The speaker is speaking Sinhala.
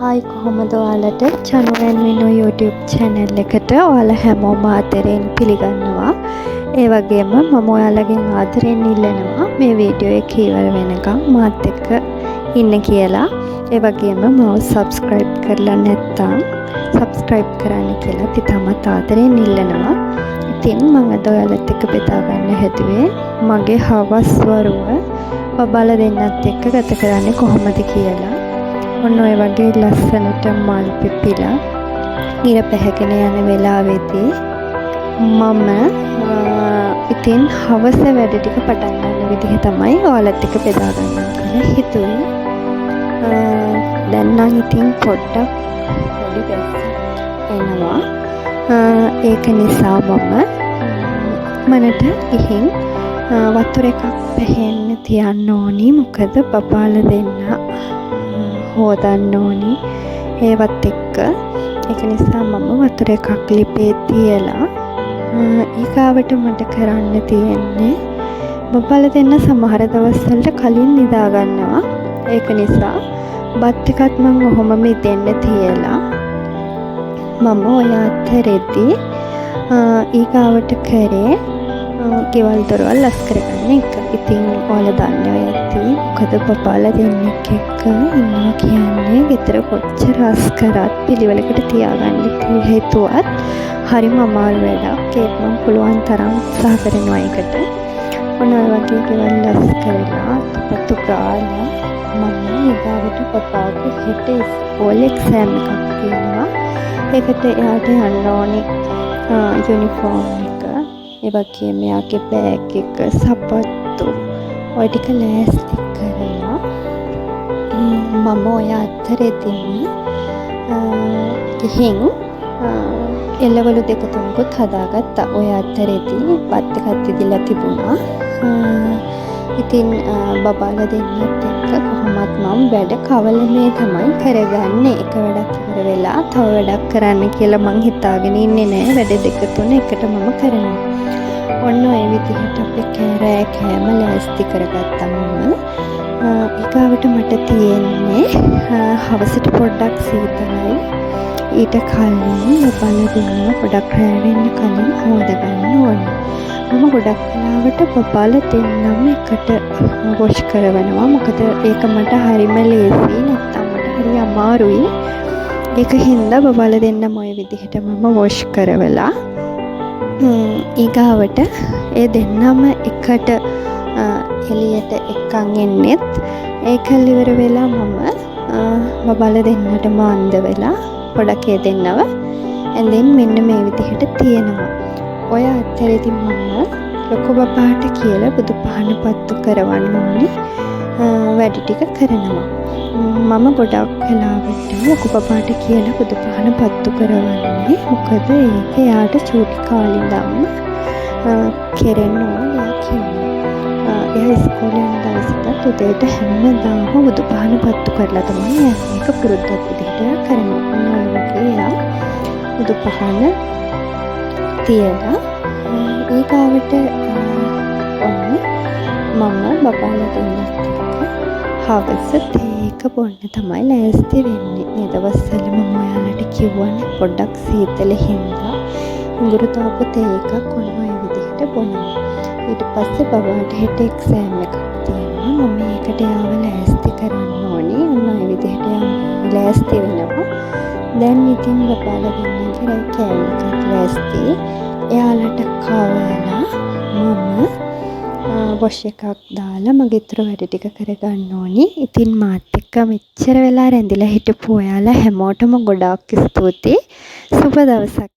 හායි කොහොමද ඔයාලට චනුවෙන් මිනු YouTube channel එකට ඔයාලා හැමෝම ආදරෙන් පිළිගන්නවා. ඒ වගේම මම ඔයාලගෙන් ආදරෙන් ඉල්ලනවා මේ වීඩියෝ එක ඉවර වෙනකම් මාත් එක්ක ඉන්න කියලා. ඒ වගේම මම subscribe කරලා නැත්නම් subscribe කරන්න කියලා ඉතාමත් ආදරෙන් ඉල්ලනවා. ඉතින් මම අද ඔයාලත් එක්ක බෙදා ගන්න හැදුවේ මගේ හවස් වරුව බබාලා දෙන්නත් එක්ක ගත කරන්නේ කොහොමද කියලා. ඔන්න ඔය වගේ ලස්සනට මල් පිපිලා ඉර පැහැගෙන යන වෙලාවේදී මම ඉතින් හවස වැඩ ටික පටන් ගන්න විදිහ තමයි ඔයාලත් එක්ක බෙදා ගන්න කියලා හිතුවේ. දැන් නම් ඉතින් පොඩ්ඩක් පොඩි වැස්සක් එනවා. ඒක නිසා මම මනට ගිහින් වතුර එකක් පැහෙන්න තියන්න ඕනි. මොකද බබාලා දෙන්න හොදන්න ඕනි ඒවත් එක්ක. ඒක නිසා මම වතුර එකක් ලිපේ තියලා ඊගාවට මට කරන්න තියෙන්නේ බබාලා දෙන්න සමහර දවස්වලට කලින් නිදා ගන්නවා. ඒක නිසා බත් එකත් මම ඔහොම මෙතෙන්න තියලා මම ඔය අතරේදී ඊගාවට කරේ ගෙවල් දොරවල් ලස් කරගන්න එක. ඉතින් ඔයාලා දන්නවා ඇති මොකද බබාලා දෙන්නෙක් එක්ක ඉන්නවා කියන්නේ ගෙදර කොච්චර රස් කරත් පිළිවෙලකට තියාගන්න හේතුවත් හරිම අමාරු වැඩක්. ඒක මම පුළුවන් තරම් උත්සාහ කරනවා ඒකට. ඔන්න ඔය වගේ ගෙවල් ලස් කරලා පතු ගාලා මම ඊගාවට බබාගේ හෙට ඉස්කෝලේ එක්සෑම් එකක් තියෙනවා. ඒකට එයාට යන්න ඕනේ යුනිෆෝම් එක, ඒ වගේම එයාගේ බෑග් එක, සපත්තු ඔය ටික ලෑස්ති කරලා මම ඔය අතරේදී ගිහින් එළවලු දෙක තුනකුත් හදාගත්තා. ඔය අතරේදී බත් එකක් ඉදලා තිබුණා. ඉතින් බබාලා දෙන්නත් එක්ක කොහොමත් මම වැඩ කවලමේ තමයි කරගන්නේ. එක වැඩක් ඉවර වෙලා තව වැඩක් කරන්න කියලා මං හිතාගෙන ඉන්නේ නෑ. වැඩ දෙක තුන එකට මම කරනවා. ඔන්න ඔය විදිහට අපි කෑම ලෑස්ති කරගත්තා. මම ඊගාවට මට තියෙන්නේ හවසට පොඩ්ඩක් සීතලයි. ඊට කලින් බබාලා දෙන්න පොඩක් රැ වෙන්න කලින් හොදගන්න ඕනේ. මම ගොඩක් වෙලාවට බබාලා දෙන්නම එකට වොෂ් කරවනවා. මොකද ඒක මට හරිම ලේසි, නැත්තම් මට හරි අමාරුයි. ඒක හින්දා බබාලා දෙන්නම ඔය විදිහට මම වොෂ් කරවලා ඊගාවට ඒ දෙන්නම එකට එළියට එක්කන් එන්නෙත් ඒක ඉවර වෙලා මම බබාලා දෙන්නටම අඳ වෙලා පොඩක් ඒ දෙන්නව ඇඳෙන් මෙන්න මේ විදිහට තියෙනවා. ඔය අතරේදී මම ලොකු බබාට කියලා බුදු පහන පත්තු කරවන්න ඕනේ වැඩ ටික කරනවා. මම ගොඩක් වෙලාවට ලොකු බබාට කියලා බුදු පහන පත්තු කරවන්නේ. මොකද ඒක යාට චූටි කාලේ ඉඳන්ම කෙරෙන්න ඕනේ කියලා. එයා ඉස්කෝලේ යන දවසට උදේට හැමදාම බුදු පහන පත්තු කරලා තමයි මේක පුරුද්දක් විදිහට කරනවා. ඔය වගේ එයා බුදු පහන තියලා ඊගාවට ඔන්න මම බබාලා දෙන්නත් එක්ක හවස තේ එක බොන්න තමයි ලෑස්ති වෙන්නේ. මේ දවස්වල මම ඔයාලට කිව්වනේ පොඩ්ඩක් සීතල හින්දා ඉඟුරු තාපු තේ එකක් ඔන්න ඔය විදිහට බොනවා. ඊට පස්සේ බබාට හෙට එක්සෑම් එකක් තියෙනවා. මම ඒකට යාව ලෑස්ති කරන්න ඕනේ. ඔන්න ඔය විදිහට ලෑස්ති වෙනවා. දැන් ඉතින් බබාලා දෙන්නගේ කෑම එකක් ලෑස්ති. එයාලට කවලා මම වොෂ් එකක් දාලා මගේ ඉතුරු වැඩ ටික කරගන්න ඕනි. ඉතින් මාත් එක්ක මෙච්චර වෙලා රැඳිලා හිටපු ඔයාලා හැමෝටම ගොඩාක් ස්තුතියි. සුබ දවසක්.